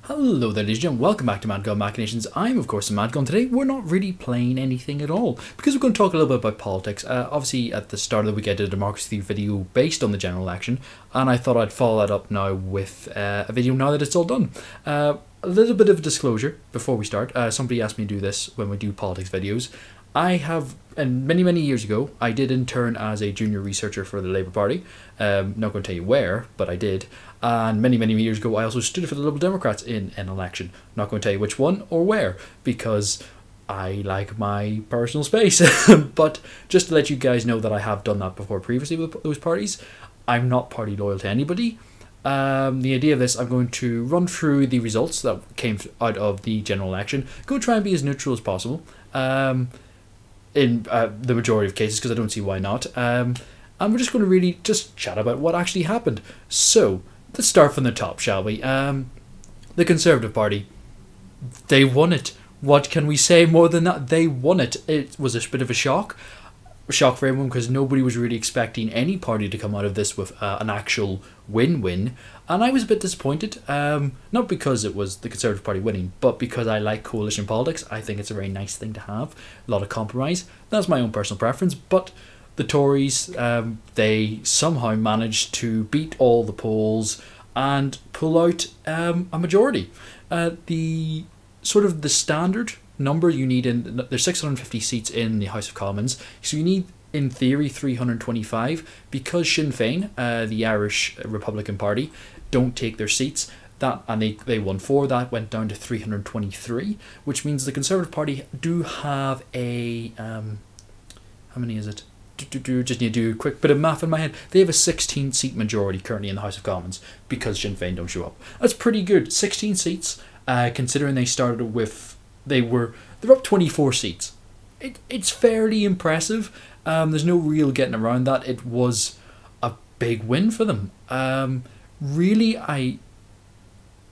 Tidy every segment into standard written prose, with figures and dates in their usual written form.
Hello there ladies and gentlemen, welcome back to MadgodMachinations. I'm of course Madgod, and today we're not really playing anything at all because we're going to talk a little bit about politics. Obviously at the start of the week I did a democracy video based on the general election, and I thought I'd follow that up now with a video now that it's all done. A little bit of a disclosure before we start. Somebody asked me to do this when we do politics videos. I have, and many years ago, I did intern as a junior researcher for the Labour Party. Not going to tell you where, but I did. And many years ago, I also stood for the Liberal Democrats in an election. Not going to tell you which one or where, because I like my personal space. But just to let you guys know that I have done that before previously with those parties. I'm not party loyal to anybody. The idea of this, I'm going to run through the results that came out of the general election. Go try and be as neutral as possible. In the majority of cases, because I don't see why not. And we're just going to really just chat about what actually happened. So, let's start from the top, shall we? The Conservative Party, they won it. What can we say more than that? They won it. It was a bit of a shock for everyone, because nobody was really expecting any party to come out of this with an actual win-win, and I was a bit disappointed, not because it was the Conservative Party winning, but because I like coalition politics. I think it's a very nice thing to have, a lot of compromise. That's my own personal preference, but the Tories, they somehow managed to beat all the polls and pull out a majority. The standard number you need there's 650 seats in the House of Commons, so you need in theory 325, because Sinn Féin, the Irish Republican Party, don't take their seats. And they won 4, that went down to 323, which means the Conservative Party do have a how many is it? Just need to do a quick bit of math in my head. They have a 16 seat majority currently in the House of Commons because Sinn Féin don't show up. That's pretty good. 16 seats, considering they started with they're up 24 seats. It's fairly impressive. There's no real getting around that. It was a big win for them. Really,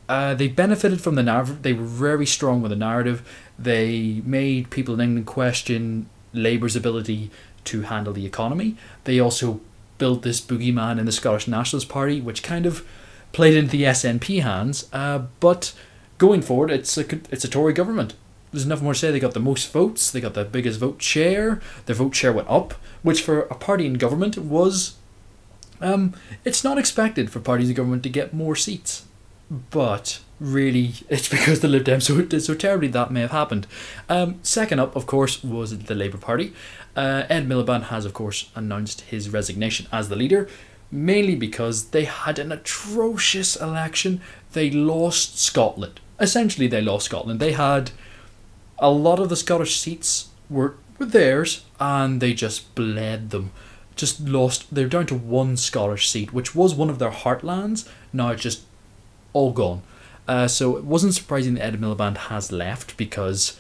they benefited from the narrative. They were very strong with the narrative. They made people in England question Labour's ability to handle the economy. They also built this boogeyman in the Scottish Nationalist Party, which kind of played into the SNP hands. But going forward, it's a Tory government. There's nothing more to say. They got the most votes. They got the biggest vote share. Their vote share went up, which for a party in government was... it's not expected for parties in government to get more seats. But really, it's because the Lib Dems did so terribly that may have happened. Second up, of course, was the Labour Party. Ed Miliband has, of course, announced his resignation as the leader, mainly because they had an atrocious election. They lost Scotland. Essentially, they lost Scotland. They had... a lot of the Scottish seats were theirs, and they just bled them. Just lost. They're down to 1 Scottish seat, which was one of their heartlands. Now it's just all gone. So it wasn't surprising that Ed Miliband has left, because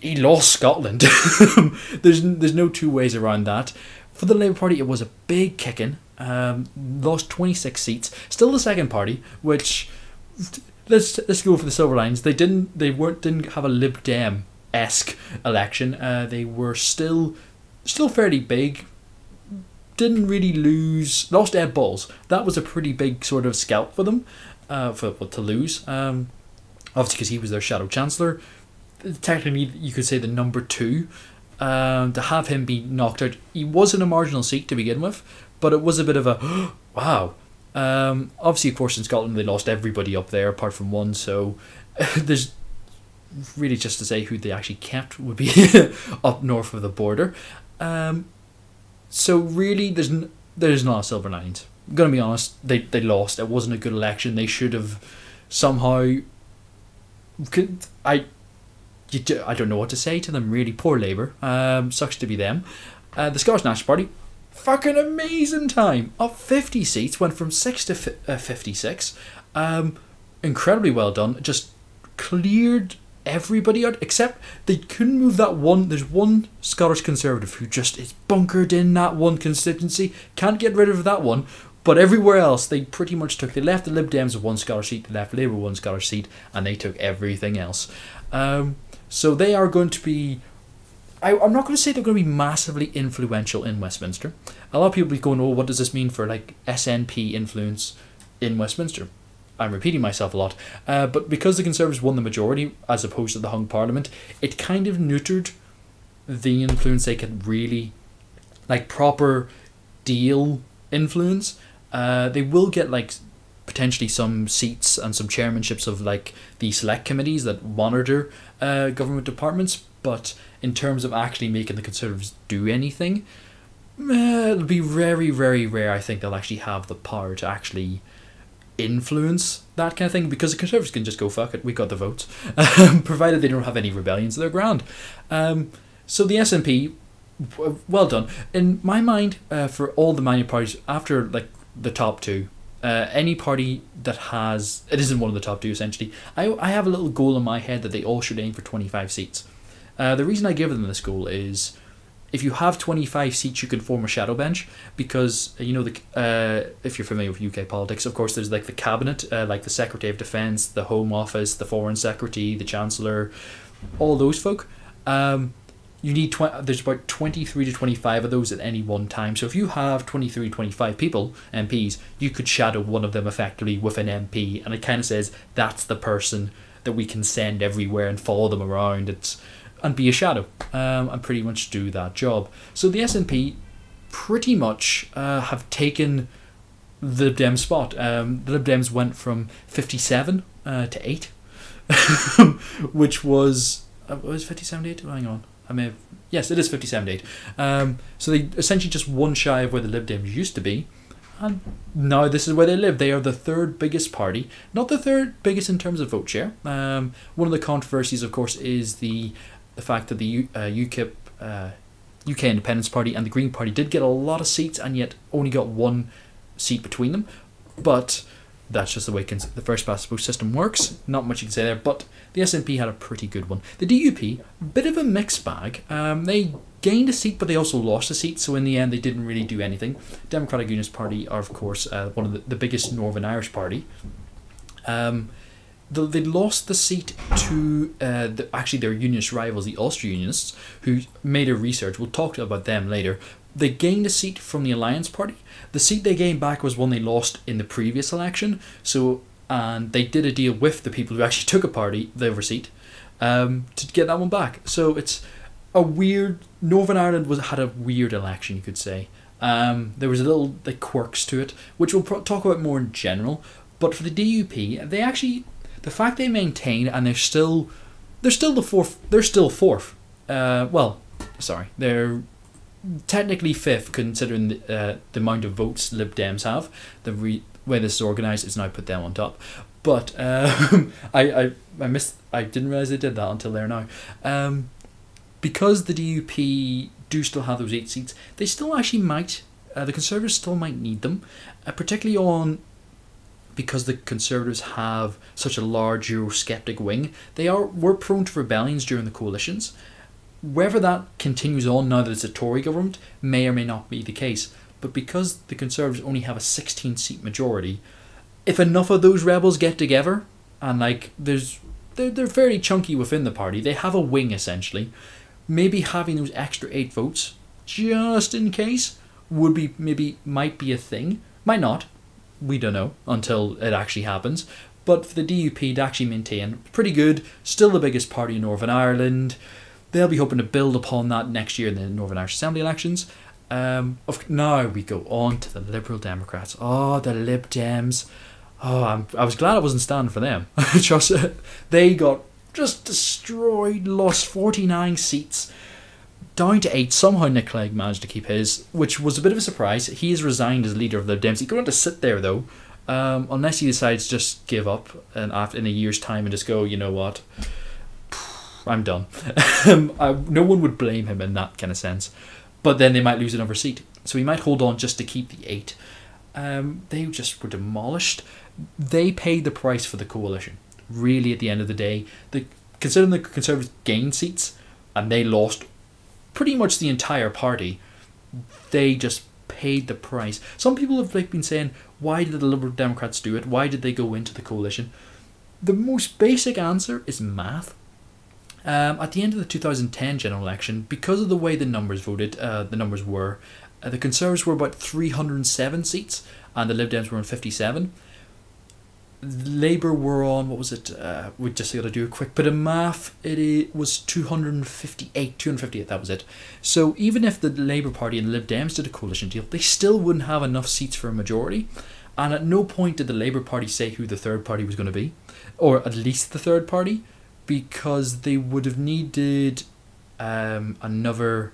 he lost Scotland. There's no two ways around that. For the Labour Party, it was a big kicking. Lost 26 seats. Still the second party, which... Let's go for the silver lines. They didn't have a Lib Dem-esque election. They were still fairly big. Didn't really lose. Lost Ed Balls. That was a pretty big sort of scalp for them, to lose. Obviously, because he was their shadow chancellor. Technically, you could say the number 2. To have him be knocked out, he was in a marginal seat to begin with, but it was a bit of a wow. Obviously, of course, in Scotland they lost everybody up there apart from one, so there's really just to say who they actually kept would be up north of the border. So really, there's not a silver linings. I'm gonna be honest, they lost. It wasn't a good election. They should have somehow. I don't know what to say to them. Really, poor Labour. Sucks to be them. The Scottish National Party. Fucking amazing time. Up 50 seats, went from 6 to 56. Incredibly well done. Just cleared everybody out, except they couldn't move that one. There's one Scottish Conservative who just is bunkered in that one constituency. Can't get rid of that one. But everywhere else, they pretty much took. They left the Lib Dems with 1 Scottish seat. They left Labour 1 Scottish seat, and they took everything else. So they are going to be... I'm not going to say they're going to be massively influential in Westminster. A lot of people be going, oh, what does this mean for like SNP influence in Westminster? I'm repeating myself a lot, but because the Conservatives won the majority as opposed to the hung parliament, it kind of neutered the influence they could really, like, proper deal influence. They will get, like, potentially some seats and some chairmanships of, like, the select committees that monitor government departments, but in terms of actually making the Conservatives do anything, it'll be very, very rare. I think they'll actually have the power to actually influence that kind of thing, because the Conservatives can just go, fuck it, we got the votes, provided they don't have any rebellions, they're grand. So the SNP, well done. In my mind, for all the minor parties, after, like, the top two, any party that has, it isn't one of the top two essentially, I have a little goal in my head that they all should aim for 25 seats. The reason I give them this goal is, if you have 25 seats, you can form a shadow bench, because, you know, if you're familiar with UK politics, of course, there's, like, the cabinet, like the Secretary of Defence, the Home Office, the Foreign Secretary, the Chancellor, all those folk. You need there's about 23 to 25 of those at any one time. So if you have 23, 25 people, MPs, you could shadow one of them effectively with an MP, and it kind of says that's the person that we can send everywhere and follow them around. And be a shadow, and pretty much do that job. So the SNP pretty much have taken the Lib Dem spot. The Lib Dems went from 57 to 8, which was 57 to 8? Hang on. Yes, it is 57 to 8. So they essentially just one shy of where the Lib Dems used to be, and now this is where they live. They are the third biggest party, not the third biggest in terms of vote share. One of the controversies, of course, is the fact that the UKIP, UK Independence Party, and the Green Party did get a lot of seats, and yet only got one seat between them. But that's just the way the first past the post system works. Not much you can say there, but the SNP had a pretty good one. The DUP, bit of a mixed bag. They gained a seat, but they also lost a seat, so in the end they didn't really do anything. Democratic Unionist Party are, of course, one of the biggest Northern Irish party. They lost the seat to actually their unionist rivals, the Ulster Unionists, who made a research. We'll talk about them later. They gained a seat from the Alliance Party. The seat they gained back was one they lost in the previous election. And they did a deal with the people who actually took their seat, to get that one back. So it's a weird. Northern Ireland had a weird election, you could say. There was a little, like, quirks to it, which we'll talk about more in general. But for the DUP, they actually, the fact they maintain, and they're still the fourth. They're still fourth. They're technically fifth, considering the amount of votes Lib Dems have. The way this is organised is now put them on top. But I didn't realise they did that until there now. Because the DUP do still have those 8 seats, they still actually might. The Conservatives still might need them, particularly because the Conservatives have such a large Eurosceptic wing. Were prone to rebellions during the coalitions. Whether that continues on now that it's a Tory government may or may not be the case. But because the Conservatives only have a 16-seat majority, if enough of those rebels get together, and, like, they're fairly chunky within the party, they have a wing essentially, maybe having those extra 8 votes, just in case, might be a thing. Might not. We don't know until it actually happens. But for the DUP to actually maintain, pretty good, still the biggest party in Northern Ireland. They'll be hoping to build upon that next year in the Northern Irish Assembly elections. Now we go on to the Liberal Democrats. Oh, the Lib Dems. Oh, I was glad I wasn't standing for them. They got just destroyed, lost 49 seats, down to 8. Somehow Nick Clegg managed to keep his, which was a bit of a surprise. He has resigned as leader of the Lib Dems. He's going to sit there, though, unless he decides to just give up in a year's time and just go, you know what, I'm done. No one would blame him in that kind of sense. But then they might lose another seat. So he might hold on just to keep the 8. They just were demolished. They paid the price for the coalition. Really, at the end of the day, considering the Conservatives gained seats and they lost pretty much the entire party, they just paid the price. Some people have, like, been saying, why did the Liberal Democrats do it? Why did they go into the coalition? The most basic answer is math. At the end of the 2010 general election, because of the way the numbers were, the Conservatives were about 307 seats and the Lib Dems were on 57. Labour were on, what was it? We just got to do a quick bit of math. It was 258, that was it. So even if the Labour Party and Lib Dems did a coalition deal, they still wouldn't have enough seats for a majority. And at no point did the Labour Party say who the third party was going to be, or at least the third party, because they would have needed another.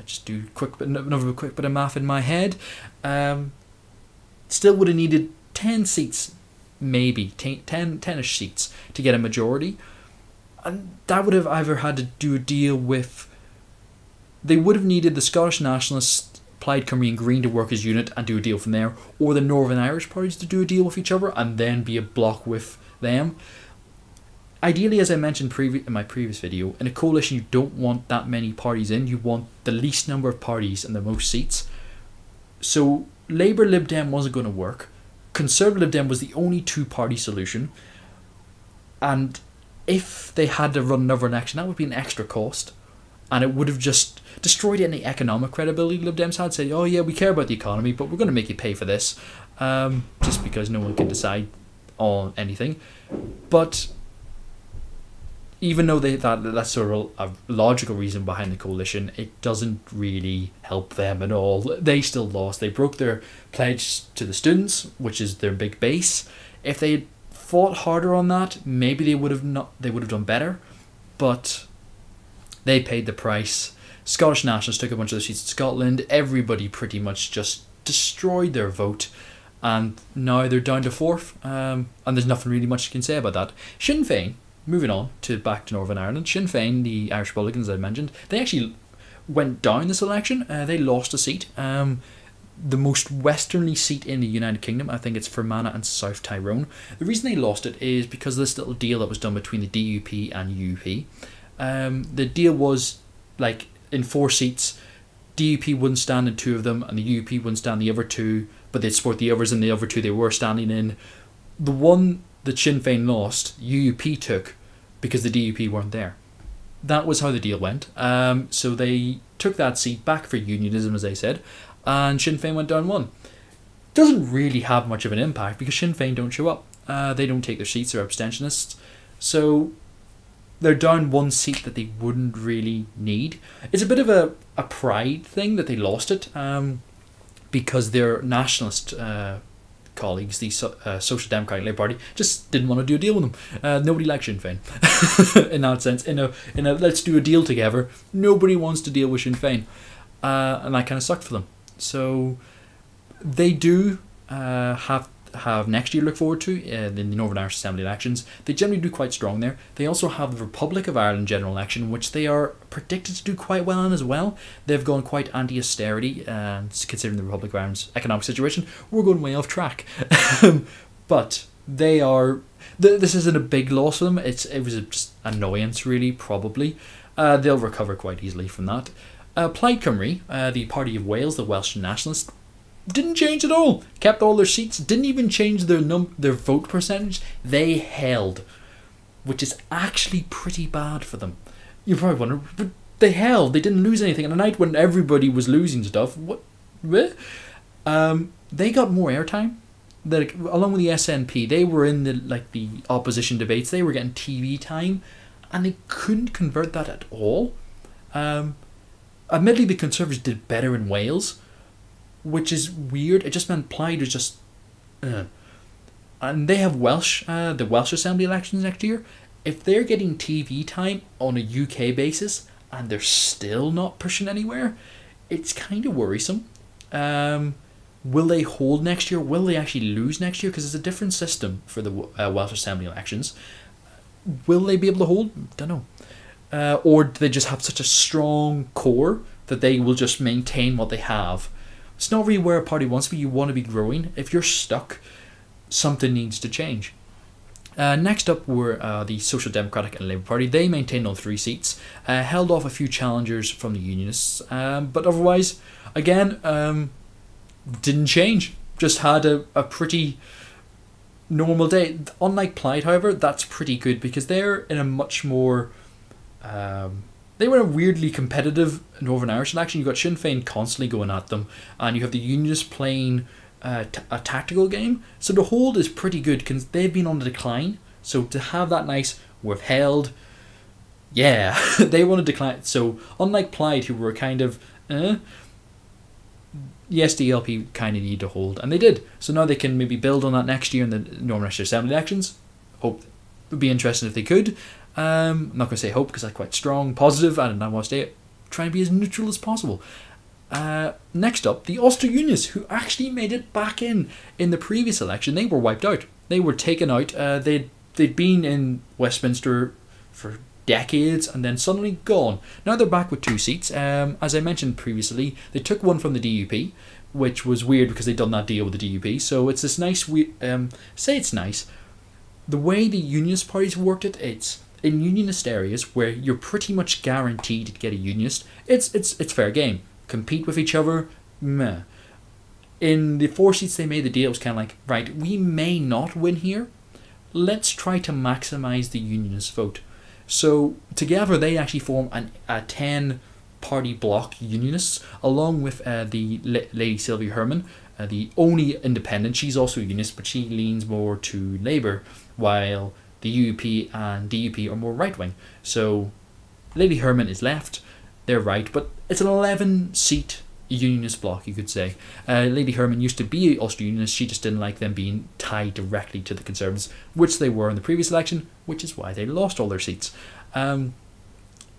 Just do another quick bit of math in my head. Still would have needed 10 seats. Maybe 10-ish seats to get a majority, and that would have either had to do a deal with. They would have needed the Scottish Nationalists, Plaid Cymru and Green to work as unit and do a deal from there, or the Northern Irish parties to do a deal with each other and then be a bloc with them. Ideally, as I mentioned in my previous video, in a coalition you don't want that many parties in. You want the least number of parties and the most seats. So Labour Lib Dem wasn't going to work. Conservative Dem was the only two-party solution, and if they had to run another election, that would be an extra cost, and it would have just destroyed any economic credibility Lib Dems had. Said, oh yeah, we care about the economy, but we're going to make you pay for this, just because no one can decide on anything. But even though that's sort of a logical reason behind the coalition, it doesn't really help them at all. They still lost. They broke their pledge to the students, which is their big base. If they had fought harder on that, maybe they would have done better. But they paid the price. Scottish Nationalists took a bunch of the seats in Scotland. Everybody pretty much just destroyed their vote, and now they're down to fourth. And there's nothing really much you can say about that. Sinn Féin. Moving on back to Northern Ireland, Sinn Féin, the Irish Republicans I mentioned, they actually went down this election. They lost a seat. The most westerly seat in the United Kingdom, I think it's Fermanagh and South Tyrone. The reason they lost it is because of this little deal that was done between the DUP and UUP. The deal was, like, in 4 seats, DUP wouldn't stand in 2 of them, and the UUP wouldn't stand in the other 2, but they'd support the others in the other 2 they were standing in. The one that Sinn Féin lost, UUP took because the DUP weren't there. That was how the deal went. So they took that seat back for unionism, as they said, and Sinn Féin went down 1. Doesn't really have much of an impact because Sinn Féin don't show up. They don't take their seats, they're abstentionists. So they're down 1 seat that they wouldn't really need. It's a bit of a pride thing that they lost it, because their nationalist colleagues, the Social Democratic Labour Party, just didn't want to do a deal with them. Nobody likes Sinn Féin in that sense. In a let's do a deal together, nobody wants to deal with Sinn Féin, and that kind of sucked for them. So they do have next year to look forward to in the Northern Irish Assembly elections. They generally do quite strong there. They also have the Republic of Ireland general election, which they are predicted to do quite well in as well. They've gone quite anti-austerity, and considering the Republic of Ireland's economic situation, we're going way off track. But they are. This isn't a big loss for them. It was just annoyance, really, probably. They'll recover quite easily from that. Plaid Cymru, the Party of Wales, the Welsh nationalists, didn't change at all. Kept all their seats. Didn't even change their vote percentage. They held, which is actually pretty bad for them. You're probably wondering, but they held. They didn't lose anything. On a night when everybody was losing stuff, what? They got more airtime. Along with the SNP, they were in the opposition debates. They were getting TV time, and they couldn't convert that at all. Admittedly, the Conservatives did better in Wales, which is weird. It just meant Plaid was just... And they have the Welsh Assembly elections next year. If they're getting TV time on a UK basis and they're still not pushing anywhere, it's kind of worrisome. Will they hold next year? Will they actually lose next year? Because it's a different system for the Welsh Assembly elections. Will they be able to hold? Don't know. Or do they just have such a strong core that they will just maintain what they have? It's not really where a party wants to be. You want to be growing. If you're stuck, something needs to change. Next up were the Social Democratic and Labour Party. They maintained all 3 seats, held off a few challengers from the Unionists, but otherwise, again, didn't change. Just had a pretty normal day. Unlike Plaid, however, that's pretty good because they're in a much more... They were in a weirdly competitive Northern Irish election. You've got Sinn Féin constantly going at them, and you have the Unionists playing a tactical game. So the hold is pretty good because they've been on the decline. So to have that nice, we've held, yeah, they want to decline. So unlike Plaid, who were kind of, the SDLP kind of need to hold, and they did. So now they can maybe build on that next year in the Northern Irish Assembly elections. Hope it would be interesting if they could. I'm not going to say hope because that's quite strong, positive, and I want to stay trying to be as neutral as possible. Next up, the Ulster-Unionists, who actually made it back in the previous election. They were wiped out. They were taken out. They'd been in Westminster for decades and then suddenly gone. Now they're back with 2 seats. As I mentioned previously, they took one from the DUP, which was weird because they'd done that deal with the DUP. So it's this nice, say it's nice. The way the unionist parties worked it, it's in unionist areas where you're pretty much guaranteed to get a unionist. It's fair game. Compete with each other, meh. In the 4 seats they made, the deal was kind of like, right, we may not win here. Let's try to maximise the unionist vote. So together they actually form a 10-party bloc, unionists, along with the Lady Sylvia Herman, the only independent. She's also a unionist, but she leans more to Labour, while the UUP and DUP are more right-wing. So Lady Herman is left, they're right, but it's an 11-seat unionist bloc, you could say. Lady Herman used to be an Ulster Unionist. She just didn't like them being tied directly to the Conservatives, which they were in the previous election, which is why they lost all their seats.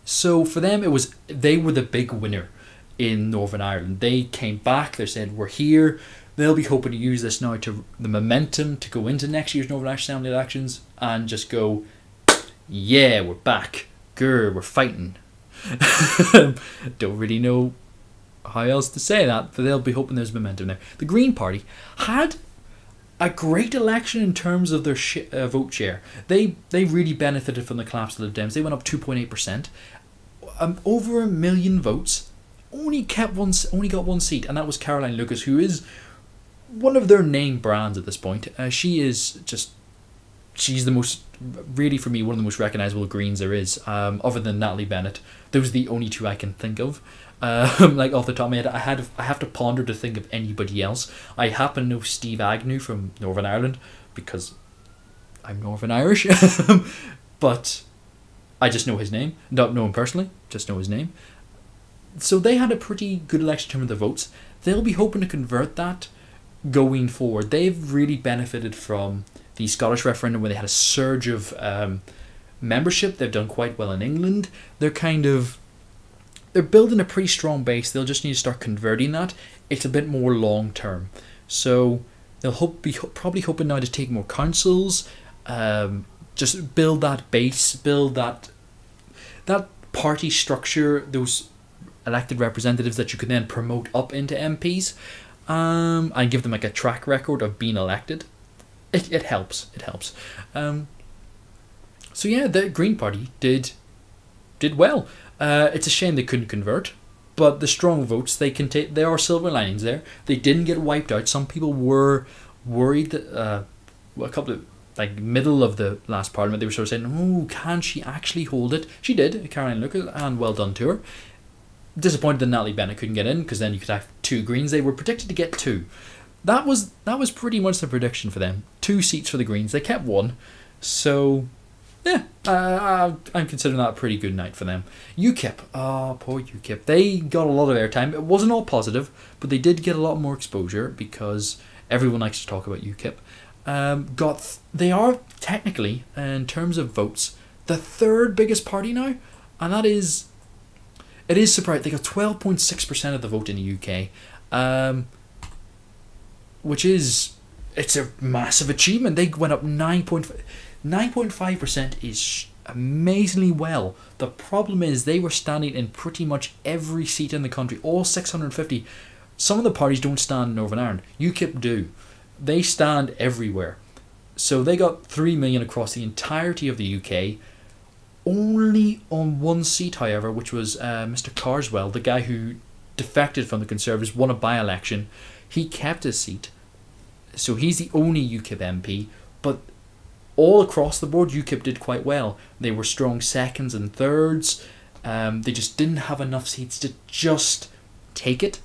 So for them, they were the big winner in Northern Ireland. They came back, they said, we're here. They'll be hoping to use this now to the momentum to go into next year's Northern Irish Assembly elections and just go, yeah, we're back. Grr, we're fighting. Don't really know how else to say that, but they'll be hoping there's momentum there. The Green Party had a great election in terms of their vote share. They really benefited from the collapse of the Lib Dems. They went up 2.8%, over 1 million votes. Only got 1 seat, and that was Caroline Lucas, who is one of their name brands at this point. She's the most, really for me, one of the most recognisable Greens there is, other than Natalie Bennett. Those are the only 2 I can think of. Like off the top of my head, I have to ponder to think of anybody else. I happen to know Steve Agnew from Northern Ireland because I'm Northern Irish, but I just know his name. Don't know him personally, just know his name. So they had a pretty good election in terms of the votes. They'll be hoping to convert that going forward. They've really benefited from the Scottish referendum where they had a surge of membership. They've done quite well in England. They're building a pretty strong base. They'll just need to start converting that. It's a bit more long term. So they'll be probably hoping now to take more councils, just build that base, build that party structure, those elected representatives that you can then promote up into MPs, and give them like a track record of being elected. It helps. It helps. So yeah, the Green Party did well. It's a shame they couldn't convert, but the strong votes they can take. There are silver linings there. They didn't get wiped out. Some people were worried that a couple of middle of the last parliament they were sort of saying, "Oh, can she actually hold it?" She did, Caroline Lucas, and well done to her. Disappointed that Natalie Bennett couldn't get in because then you could have 2 Greens. They were predicted to get 2. That was pretty much the prediction for them. 2 seats for the Greens. They kept 1, so. Yeah, I'm considering that a pretty good night for them. UKIP, poor UKIP. They got a lot of airtime. It wasn't all positive, but they did get a lot more exposure because everyone likes to talk about UKIP. They are technically, in terms of votes, the 3rd biggest party now, and it is surprising. They got 12.6% of the vote in the UK, which it's a massive achievement. They went up 9.5% is amazingly well. The problem is they were standing in pretty much every seat in the country, all 650. Some of the parties don't stand in Northern Ireland. UKIP do. They stand everywhere. So they got 3 million across the entirety of the UK. Only on 1 seat, however, which was Mr. Carswell, the guy who defected from the Conservatives, won a by-election. He kept his seat. So he's the only UKIP MP, but all across the board, UKIP did quite well. They were strong seconds and thirds. They just didn't have enough seats to just take it.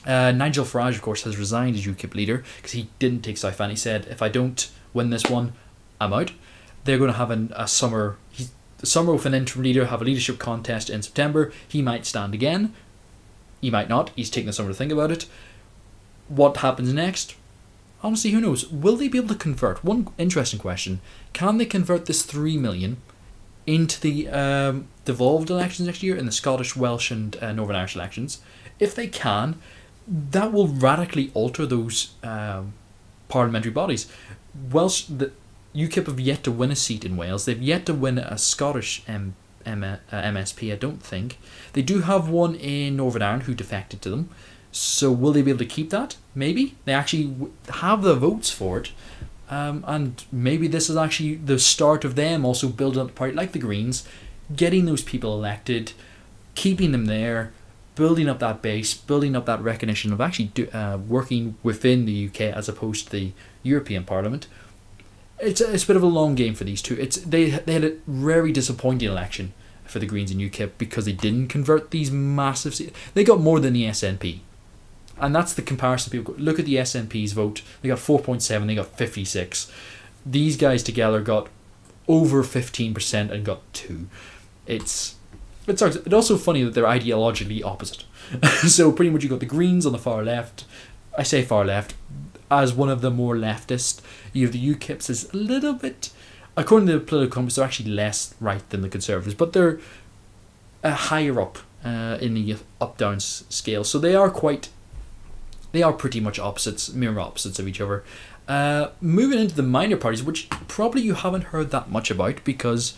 Nigel Farage, of course, has resigned as UKIP leader because he didn't take South Van. He said, if I don't win this one, I'm out. They're going to have a summer with an interim leader, have a leadership contest in September. He might stand again. He might not. He's taking the summer to think about it. What happens next? Honestly, who knows? Will they be able to convert? One interesting question. Can they convert this 3 million into the devolved elections next year, in the Scottish, Welsh and Northern Irish elections? If they can, that will radically alter those parliamentary bodies. The UKIP have yet to win a seat in Wales. They've yet to win a Scottish MSP, I don't think. They do have one in Northern Ireland who defected to them. So will they be able to keep that? Maybe. They actually have the votes for it. And maybe this is actually the start of them also building up the party, like the Greens, getting those people elected, keeping them there, building up that base, building up that recognition of actually working within the UK as opposed to the European Parliament. It's a bit of a long game for these two. They had a very disappointing election for the Greens and UKIP because they didn't convert these massive seats. They got more than the SNP. And that's the comparison people go. Look at the SNP's vote. They got 4.7, they got 56. These guys together got over 15% and got 2. It's also funny that they're ideologically opposite. So pretty much you got the Greens on the far left. I say far left as one of the more leftist. You have the UKIPs as a little bit, according to the political compass, they're actually less right than the Conservatives, but they're higher up in the up-down scale. So they are pretty much mirror opposites of each other. Moving into the minor parties, which probably you haven't heard that much about because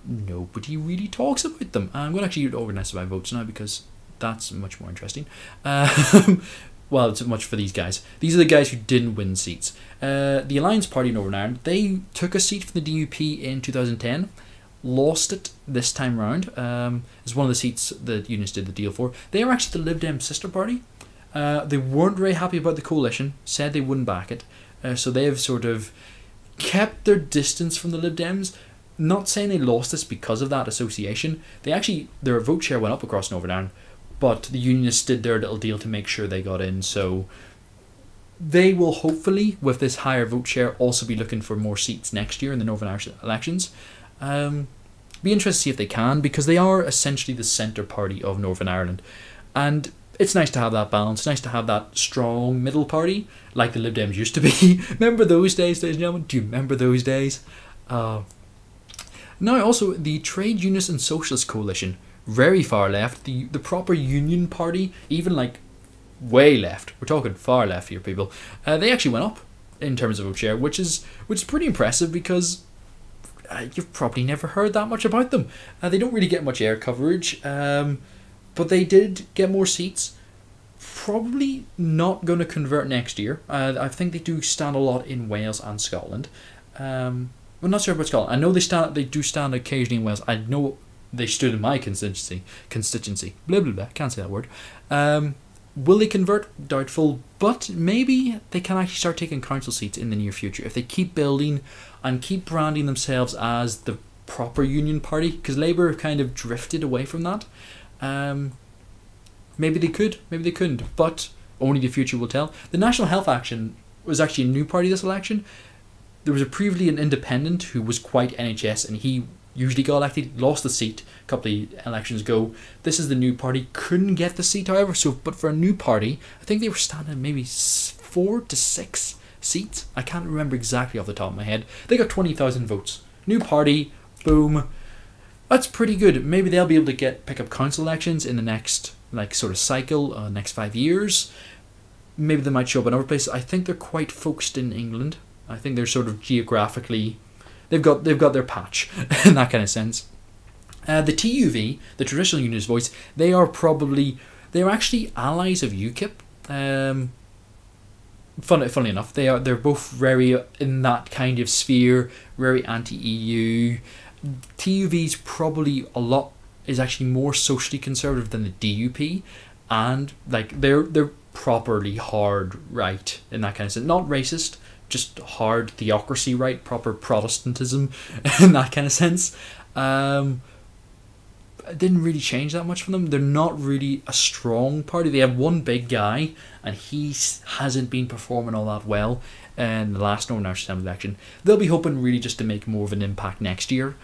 nobody really talks about them. I'm going to actually organise my votes now because that's much more interesting. Well, it's much for these guys. These are the guys who didn't win seats. The Alliance Party in Northern Ireland, they took a seat from the DUP in 2010, lost it this time round. It's one of the seats that Unionists did the deal for. They are actually the Lib Dem sister party. They weren't very happy about the coalition, said they wouldn't back it. So they have sort of kept their distance from the Lib Dems. Not saying they lost this because of that association. Their vote share went up across Northern Ireland, but the Unionists did their little deal to make sure they got in. So they will hopefully, with this higher vote share, also be looking for more seats next year in the Northern Irish elections. Be interested to see if they can, because they are essentially the centre party of Northern Ireland. And it's nice to have that balance. It's nice to have that strong middle party, like the Lib Dems used to be. Remember those days, ladies and gentlemen? Do you remember those days? Now, also, the Trade Unionist and Socialist Coalition, very far left. The proper Union Party, even like way left. We're talking far left here, people. They actually went up in terms of vote share, which is pretty impressive because you've probably never heard that much about them. They don't really get much air coverage. But they did get more seats. Probably not going to convert next year. I think they do stand a lot in Wales and Scotland. I'm not sure about Scotland. I know they do stand occasionally in Wales. I know they stood in my constituency. Blah, blah, blah. Can't say that word. Will they convert? Doubtful. But maybe they can actually start taking council seats in the near future if they keep building and keep branding themselves as the proper Union Party. Because Labour have kind of drifted away from that. Maybe they could, maybe they couldn't, but only the future will tell. The National Health Action was actually a new party this election. There was previously an independent who was quite NHS, and he usually got elected, lost the seat a couple of elections ago. This is the new party, couldn't get the seat, however. But for a new party, I think they were standing maybe 4 to 6 seats. I can't remember exactly off the top of my head. They got 20,000 votes. New party, boom. That's pretty good. Maybe they'll be able to pick up council elections in the next sort of cycle, next 5 years. Maybe they might show up in other places. I think they're quite focused in England. I think they're sort of geographically, they've got their patch in that kind of sense. The TUV, the Traditional Unionist Voice, they're actually allies of UKIP. Funnily enough, they're both very in that kind of sphere, very anti-EU. TUV's probably is actually more socially conservative than the DUP, and they're properly hard right in that kind of sense. Not racist, just hard theocracy right, proper Protestantism in that kind of sense. it didn't really change that much for them. They're not really a strong party. They have one big guy, and he hasn't been performing all that well in the last Northern Irish Assembly election. They'll be hoping really just to make more of an impact next year.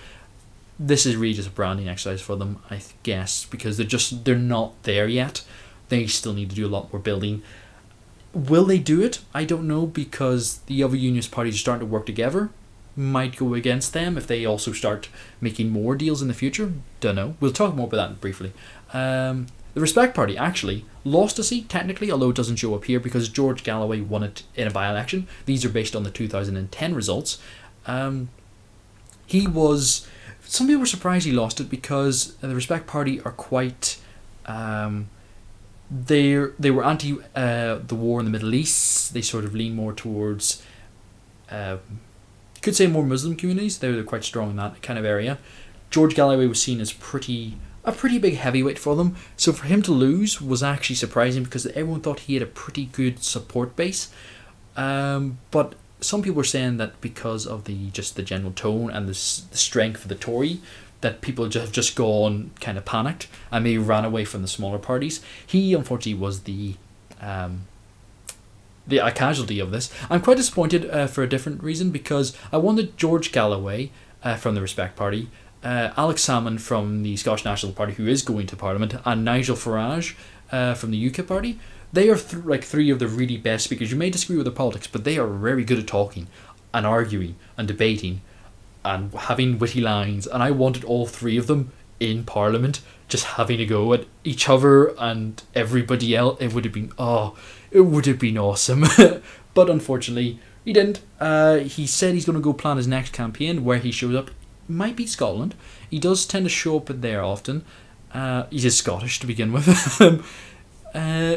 This is really just a branding exercise for them, I guess, because they're not there yet. They still need to do a lot more building. Will they do it? I don't know, because the other unionist parties are starting to work together. Might go against them if they also start making more deals in the future. Don't know. We'll talk more about that briefly. The Respect Party actually lost a seat technically, although it doesn't show up here because George Galloway won it in a by-election. These are based on the 2010 results. He was... Some people were surprised he lost it because the Respect Party are quite... They were anti the war in the Middle East. They sort of lean more towards... could say more Muslim communities. They're quite strong in that kind of area. George Galloway was seen as a pretty big heavyweight for them. So for him to lose was actually surprising because everyone thought he had a pretty good support base. But some people were saying that because of the general tone and the strength of the Tory, that people have just gone kind of panicked and maybe ran away from the smaller parties. He unfortunately was a casualty of this. I'm quite disappointed for a different reason, because I wanted George Galloway from the Respect Party, Alex Salmond from the Scottish National Party, who is going to Parliament, and Nigel Farage from the UKIP Party. They are three of the really best speakers. You may disagree with their politics, but they are very good at talking and arguing and debating and having witty lines. And I wanted all three of them in Parliament just having a go at each other and everybody else. It would have been awesome. But unfortunately he didn't. He said he's going to go plan his next campaign where he shows up. Might be Scotland. He does tend to show up there often. He's just Scottish to begin with.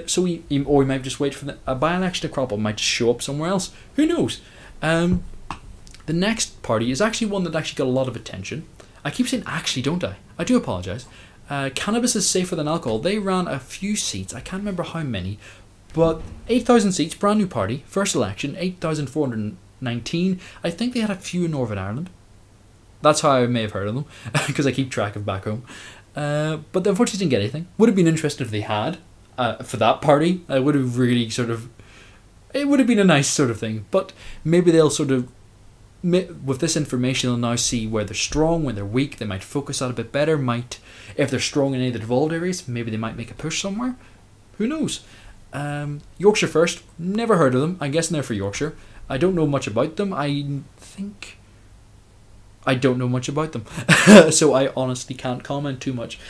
So he might just wait for a by-election to crop up. Might just show up somewhere else. Who knows? The next party is actually one that actually got a lot of attention. I keep saying actually, don't I? I do apologise. Cannabis is safer than alcohol. They ran a few seats. I can't remember how many. But 8,000 seats, brand new party, first election, 8,419. I think they had a few in Northern Ireland. That's how I may have heard of them, because I keep track of back home. But they unfortunately didn't get anything. Would have been interesting if they had, for that party. I would have really it would have been a nice sort of thing. But maybe they'll with this information, they'll now see where they're strong, when they're weak. They might focus that a bit better. If they're strong in any of the devolved areas, maybe they might make a push somewhere. Who knows? Yorkshire First, never heard of them. I'm guessing they're for Yorkshire. I don't know much about them. I don't know much about them. So I honestly can't comment too much.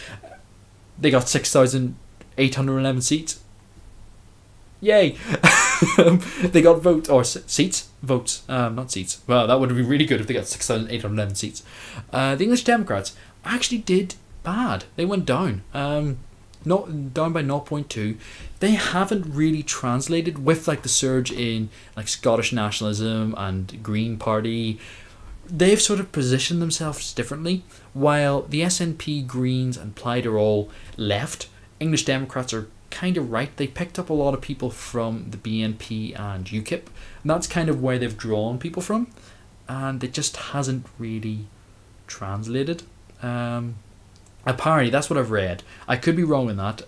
They got 6,811 seats. Yay! They got votes, or seats? Votes, not seats. Well, that would have been really good if they got 6,811 seats. The English Democrats actually did bad. They went down. Down by 0.2. They haven't really translated with the surge in Scottish nationalism and Green Party. They've sort of positioned themselves differently. While the SNP, Greens and Plaid are all left, English Democrats are kind of right. They picked up a lot of people from the BNP and UKIP, and that's kind of where they've drawn people from, and it just hasn't really translated. Apparently, that's what I've read. I could be wrong in that.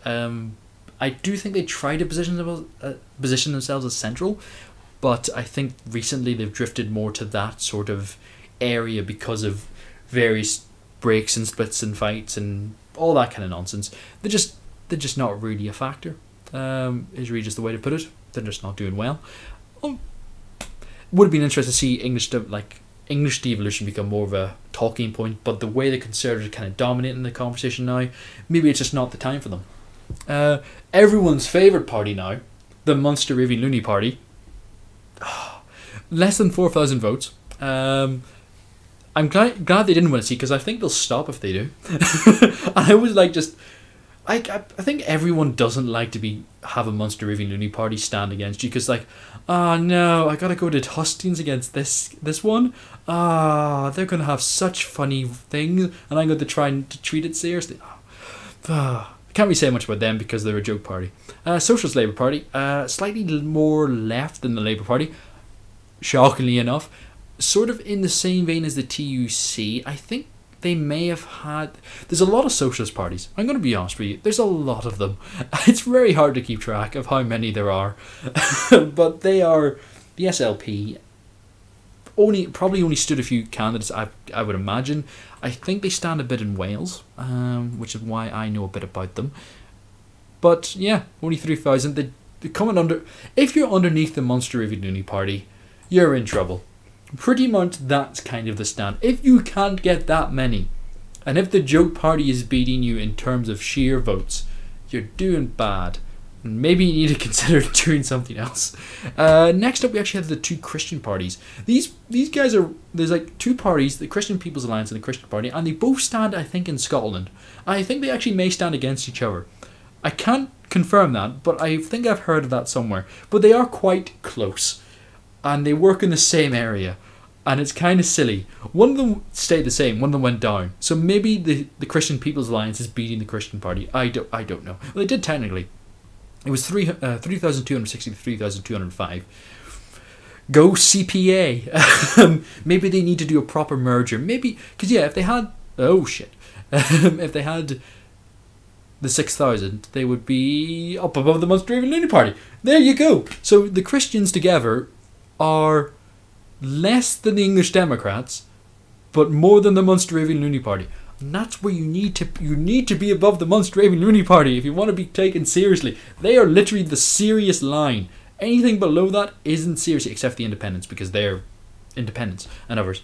I do think they try to position themselves as central, but I think recently they've drifted more to that sort of area because of various breaks and splits and fights and all that kind of nonsense. They're just not really a factor. Is really just the way to put it. They're just not doing well. Would have been interesting to see English devolution become more of a talking point, but the way the Conservatives are kind of dominating the conversation now, maybe it's just not the time for them. Everyone's favourite party now, the Munster Raving Loony Party, less than 4,000 votes. I'm glad they didn't win a seat, because I think they'll stop if they do. And I was I think everyone doesn't like to have a Munster Raving Loony Party stand against you, because oh no, I gotta go to hustings against this one. They're gonna have such funny things, and I'm going to try to treat it seriously. I can't really say much about them because they're a joke party. Socialist Labour Party, slightly more left than the Labour Party, shockingly enough, sort of in the same vein as the TUC. I think they may have had... There's a lot of socialist parties. I'm going to be honest with you. There's a lot of them. It's very hard to keep track of how many there are. But they are... The SLP probably only stood a few candidates, I would imagine. I think they stand a bit in Wales, which is why I know a bit about them. But yeah, only 3,000. They're coming under... If you're underneath the Munster-Raving Loony Party, you're in trouble. Pretty much that's kind of the stand. If you can't get that many, and if the joke party is beating you in terms of sheer votes, you're doing bad. And maybe you need to consider doing something else. Next up, we actually have the two Christian parties. These guys are... There's like two parties, the Christian People's Alliance and the Christian Party, and they both stand, I think, in Scotland. I think they actually may stand against each other. I can't confirm that, but I think I've heard of that somewhere. But they are quite close. And they work in the same area, and it's kind of silly. One of them stayed the same, one of them went down. So maybe the Christian People's Alliance is beating the Christian Party. I don't know. Well, they did technically. It was 3,260 to 3,205. Go CPA. Maybe they need to do a proper merger. Maybe, because yeah, if they had... Oh shit. If they had the 6,000, they would be up above the Munster-Raving Loony Party. There you go. So the Christians together are less than the English Democrats, but more than the Munster-Raving Loony Party. And that's where you need to be above the Munster-Raving Loony Party if you want to be taken seriously. They are literally the serious line. Anything below that isn't serious, except the independents, because they're independents and others.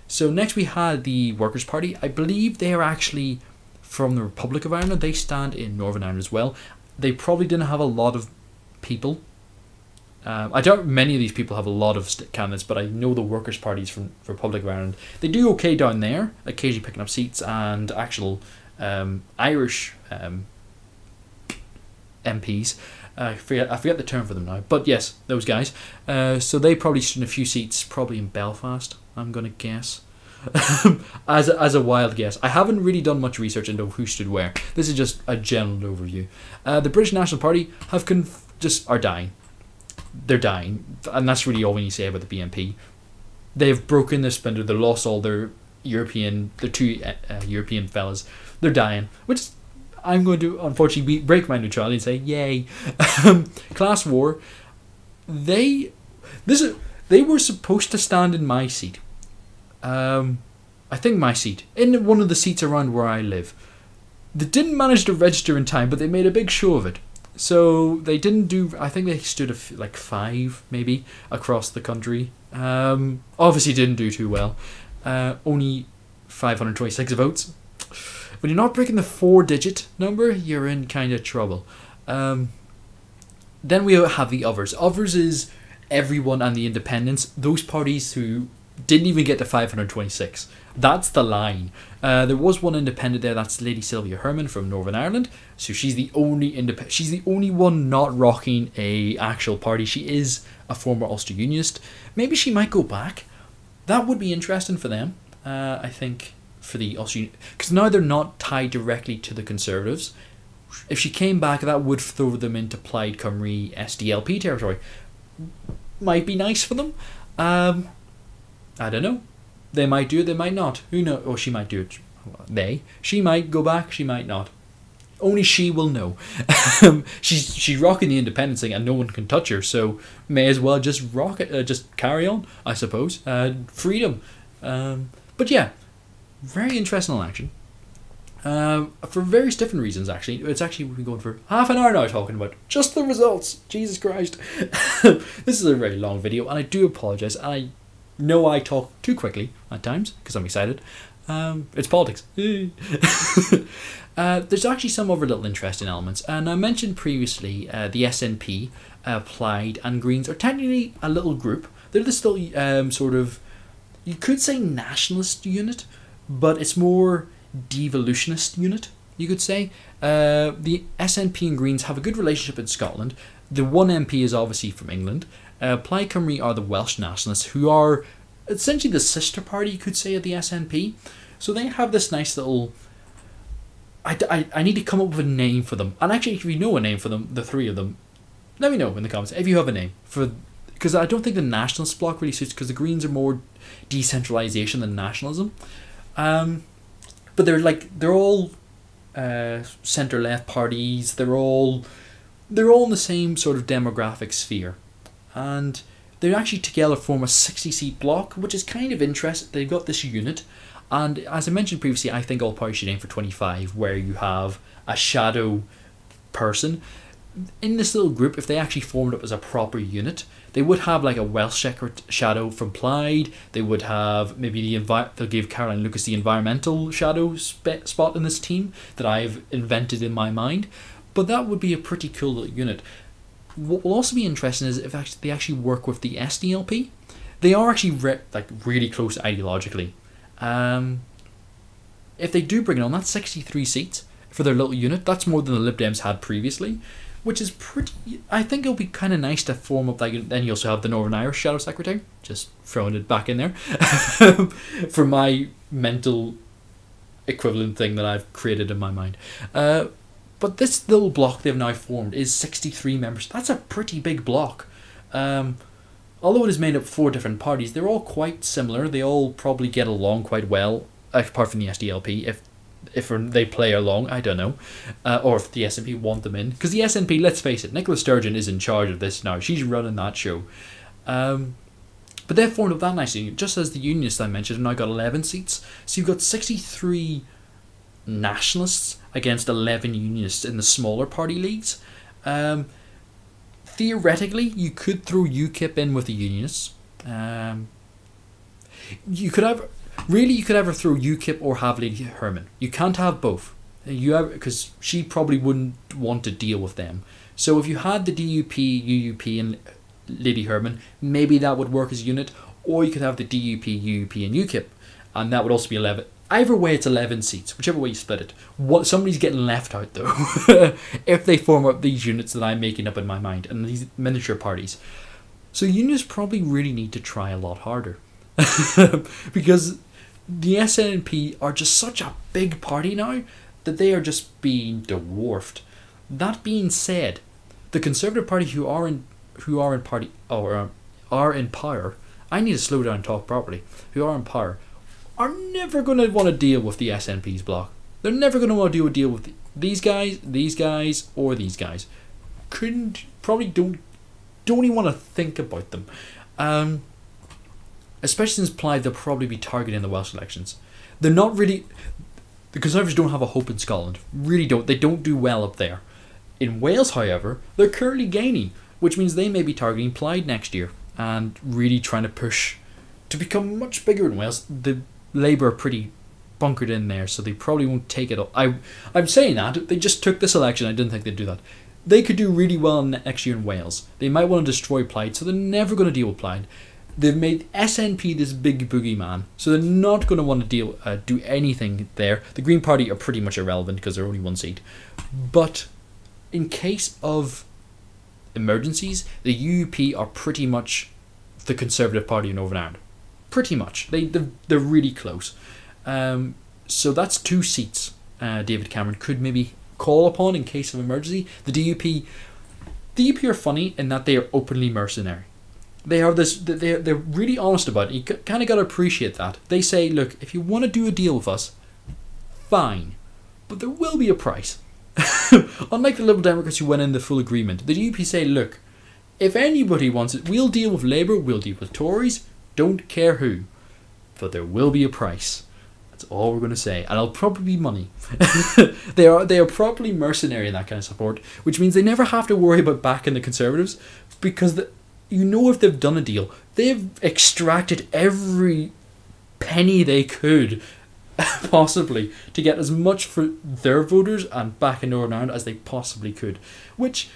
So next we had the Workers' Party. I believe they are actually from the Republic of Ireland. They stand in Northern Ireland as well. They probably didn't have a lot of people. I doubt many of these people have a lot of candidates, but I know the Workers' Parties from Republic of Ireland. They do okay down there, occasionally picking up seats, and actual Irish MPs. I forget the term for them now, but yes, those guys. So they probably stood in a few seats, probably in Belfast, I'm going to guess. as a wild guess. I haven't really done much research into who stood where. This is just a general overview. The British National Party have are dying. They're dying, and that's really all we need to say about the BNP. They've broken their splinter. They lost all their two European fellas. They're dying, which I'm going to unfortunately break my neutrality and say, yay. Class war. They were supposed to stand in my seat. I think my seat, in one of the seats around where I live. They didn't manage to register in time, but they made a big show of it. So they didn't do... I think they stood like 5 maybe across the country. Obviously didn't do too well. Only 526 votes. When you're not breaking the 4-digit number, you're in kind of trouble. Then we have the others. Others is everyone and the independents. Those parties who didn't even get to 526. That's the line. There was one independent there. That's Lady Sylvia Herman from Northern Ireland. So she's the only She's the only one not rocking a actual party. She is a former Ulster Unionist. Maybe she might go back. That would be interesting for them. I think for the Ulster, because now they're not tied directly to the Conservatives. If she came back, that would throw them into Plaid Cymru SDLP territory. Might be nice for them. I don't know. They might do it, they might not. Who knows? Oh, she might do it. She might go back, she might not. Only she will know. She's rocking the independence thing and no one can touch her, so may as well just rock it, just carry on, I suppose. Freedom. But yeah, very interesting election. For various different reasons, actually. We've been going for half an hour now talking about just the results. Jesus Christ. This is a very long video and I do apologise. I know I talk too quickly at times because I'm excited. It's politics. There's actually some other little interesting elements, and I mentioned previously the SNP, Plaid and Greens are technically a little group. They're this little sort of, you could say nationalist unit, but it's more devolutionist unit, you could say. The SNP and Greens have a good relationship in Scotland. The one MP is obviously from England. Plaid Cymru are the Welsh nationalists, who are essentially the sister party, you could say, of the SNP. So they have this nice little... I need to come up with a name for them. And actually, if you know a name for them, the three of them, let me know in the comments if you have a name for... Because I don't think the nationalist bloc really suits, because the Greens are more decentralisation than nationalism. But they're all centre left parties. They're all in the same sort of demographic sphere, and they actually together form a 60-seat block, which is kind of interesting. They've got this unit, and as I mentioned previously, I think all parties should aim for 25, where you have a shadow person. In this little group, if they actually formed up as a proper unit, they would have like a Welsh shadow from Plaid. They would have maybe they'll give Caroline Lucas the environmental shadow spot in this team that I've invented in my mind. But that would be a pretty cool little unit. What will also be interesting is if they actually work with the SDLP. They are actually really close ideologically. If they do bring it on, that's 63 seats for their little unit. That's more than the Lib Dems had previously, which is pretty. I think it'll be kind of nice to form up. Then you also have the Northern Irish Shadow Secretary. Just throwing it back in there for my mental equivalent thing that I've created in my mind. But this little block they've now formed is 63 members. That's a pretty big block. Although it is made up of 4 different parties, they're all quite similar. They all probably get along quite well, apart from the SDLP. If they play along, I don't know, or if the SNP want them in, because the SNP, let's face it, Nicola Sturgeon is in charge of this now. She's running that show, but they've formed up that nicely. Just as the Unionists I mentioned have now got 11 seats, so you've got 63 nationalists against 11 Unionists in the smaller party leagues. Theoretically, you could throw UKIP in with the Unionists. You could either throw UKIP or have Lady Herman. You can't have both. Because she probably wouldn't want to deal with them. So if you had the DUP, UUP, and Lady Herman, maybe that would work as a unit. Or you could have the DUP, UUP, and UKIP, and that would also be 11. Either way, it's 11 seats, whichever way you split it. Somebody's getting left out though, if they form up these units that I'm making up in my mind and these miniature parties. So unions probably really need to try a lot harder. Because the SNP are just such a big party now that they are just being dwarfed. That being said, the Conservative Party who are in power, I need to slow down and talk properly, who are in power, are never going to want to deal with the SNP's bloc. They're never going to want to deal with these guys, or these guys. Don't even want to think about them. Especially since Plaid, they'll probably be targeting the Welsh elections. They're not really. The Conservatives don't have a hope in Scotland. Really don't. They don't do well up there. In Wales, however, they're currently gaining, which means they may be targeting Plaid next year and really trying to push to become much bigger in Wales. The Labour are pretty bunkered in there, so they probably won't take it up. I'm saying that. They just took this election. I didn't think they'd do that. They could do really well next year in Wales. They might want to destroy Plaid, so they're never going to deal with Plaid. They've made SNP this big boogeyman, so they're not going to want to do anything there. The Green Party are pretty much irrelevant because they're only 1 seat. But in case of emergencies, the UUP are pretty much the Conservative Party in Northern Ireland. Pretty much. They're really close. So that's 2 seats David Cameron could maybe call upon in case of emergency. The DUP are funny in that they are openly mercenary. They are this. They're really honest about it. You kind of got to appreciate that. They say, look, if you want to do a deal with us, fine, but there will be a price. Unlike the Liberal Democrats who went in the full agreement, the DUP say, look, if anybody wants it, we'll deal with Labour, we'll deal with Tories, don't care who, but there will be a price. That's all we're going to say, and it'll probably be money. They are properly mercenary in that kind of support, which means they never have to worry about backing the Conservatives, because if they've done a deal, they've extracted every penny they could possibly to get as much for their voters and back in Northern Ireland as they possibly could, which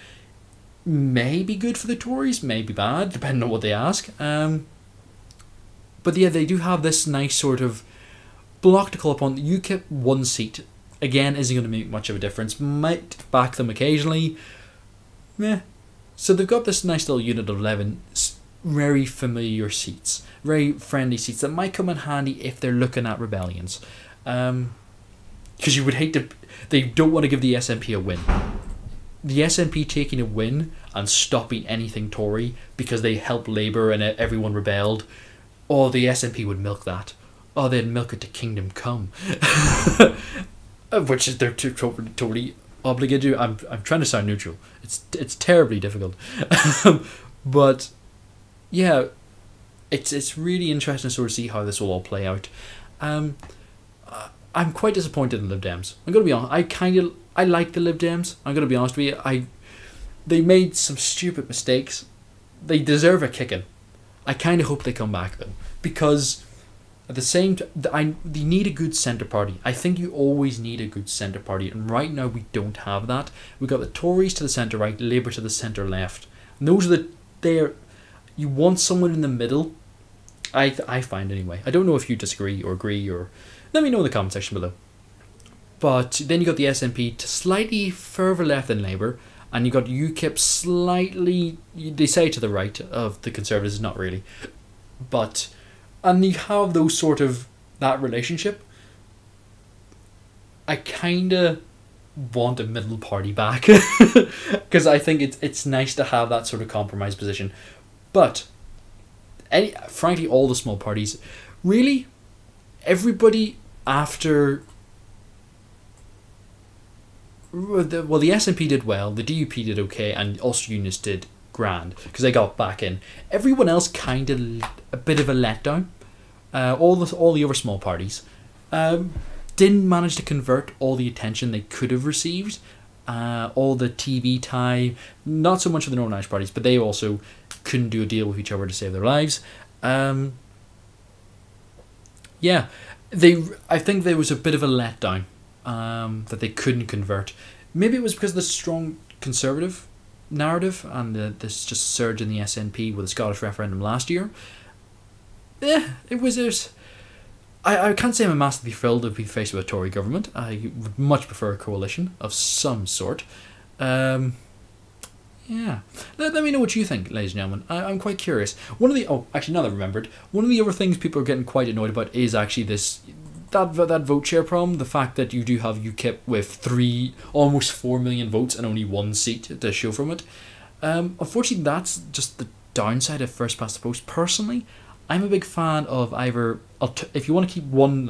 may be good for the Tories, may be bad, depending on what they ask. But yeah, they do have this nice sort of block to call upon. The UKIP 1 seat, again, isn't going to make much of a difference. Might back them occasionally. Meh. So they've got this nice little unit of 11 very familiar seats, very friendly seats that might come in handy if they're looking at rebellions. Because you would hate to. They don't want to give the SNP a win. The SNP taking a win and stopping anything Tory because they helped Labour and everyone rebelled. Oh, the SNP would milk that. oh, they'd milk it to kingdom come, which is they're totally obligated to. I'm trying to sound neutral. It's terribly difficult, but yeah, it's really interesting to sort of see how this will all play out. I'm quite disappointed in Lib Dems. I'm gonna be honest. I like the Lib Dems. I'm gonna be honest with you. They made some stupid mistakes. They deserve a kicking. I kind of hope they come back though, because at the same time, they need a good centre party. I think you always need a good centre party, and right now we don't have that. We've got the Tories to the centre right, Labour to the centre left. And those are you want someone in the middle. I find anyway. I don't know if you disagree or agree, or let me know in the comment section below. But then you got the SNP to slightly further left than Labour, and you got UKIP slightly, they say to the right of the Conservatives, not really, but, and you have those sort of, that relationship. I kind of want a middle party back, because I think it's nice to have that sort of compromise position. But frankly, all the small parties, really, everybody after, well, the SNP did well, the DUP did okay, and Ulster Unionists did grand because they got back in. Everyone else kind of a bit of a letdown. All the other small parties didn't manage to convert all the attention they could have received. All the TV time, not so much of the Northern Irish parties, but they also couldn't do a deal with each other to save their lives. Yeah, I think there was a bit of a letdown that they couldn't convert. Maybe it was because of the strong Conservative narrative and this just surge in the SNP with the Scottish referendum last year. Yeah, it was. I can't say I'm massively thrilled to be faced with a Tory government. I would much prefer a coalition of some sort. Yeah. Let me know what you think, ladies and gentlemen. I'm quite curious. Actually, now that I remembered, one of the other things people are getting quite annoyed about is actually that vote share problem. The fact that you do have UKIP with almost 4 million votes and only one seat to show from it. Unfortunately, that's just the downside of first past the post. Personally, I'm a big fan of either, if you want to keep one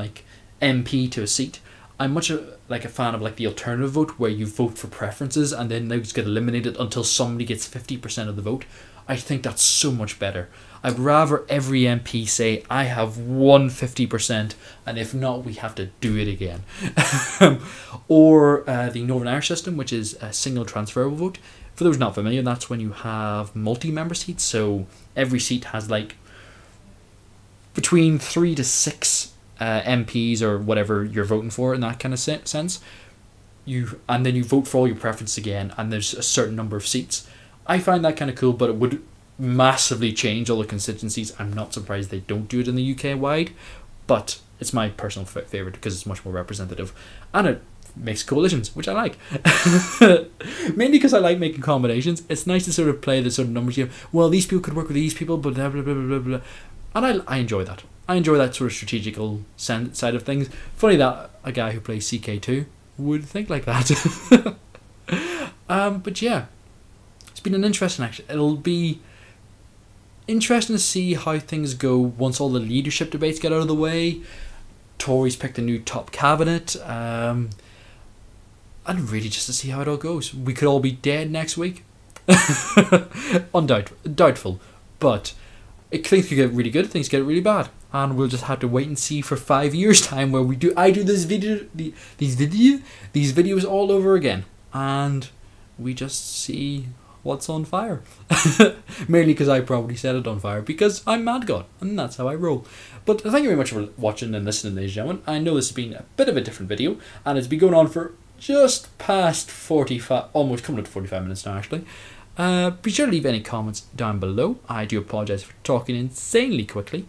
MP to a seat, I'm much a fan of the alternative vote, where you vote for preferences and then those get eliminated until somebody gets 50% of the vote. I think that's so much better. I'd rather every MP say, I have 150%, and if not, we have to do it again. Or the Northern Irish system, which is a single transferable vote. For those not familiar, that's when you have multi-member seats, so every seat has between 3 to 6 MPs or whatever you're voting for in that kind of sense. And then you vote for all your preferences again, and there's a certain number of seats. I find that kind of cool, but it would massively change all the constituencies. I'm not surprised they don't do it in the UK wide, but it's my personal favourite because it's much more representative, and it makes coalitions, which I like. Mainly because I like making combinations. It's nice to sort of play the sort of numbers game. Well, these people could work with these people, but blah blah blah blah blah. And I enjoy that. I enjoy that sort of strategical side of things. Funny that a guy who plays CK2 would think like that. But yeah, it's been an interesting action. It'll be interesting to see how things go once all the leadership debates get out of the way. Tories picked a new top cabinet. And really just to see how it all goes. We could all be dead next week. Doubtful. But things could get really good, things get really bad, and we'll just have to wait and see for 5 years time where I do these videos all over again, and we just see what's on fire. Mainly because I probably set it on fire because I'm Madgod, and that's how I roll. But thank you very much for watching and listening, ladies and gentlemen. I know this has been a bit of a different video, and it's been going on for just past 45, almost coming up to 45 minutes now actually. Be sure to leave any comments down below. I do apologise for talking insanely quickly.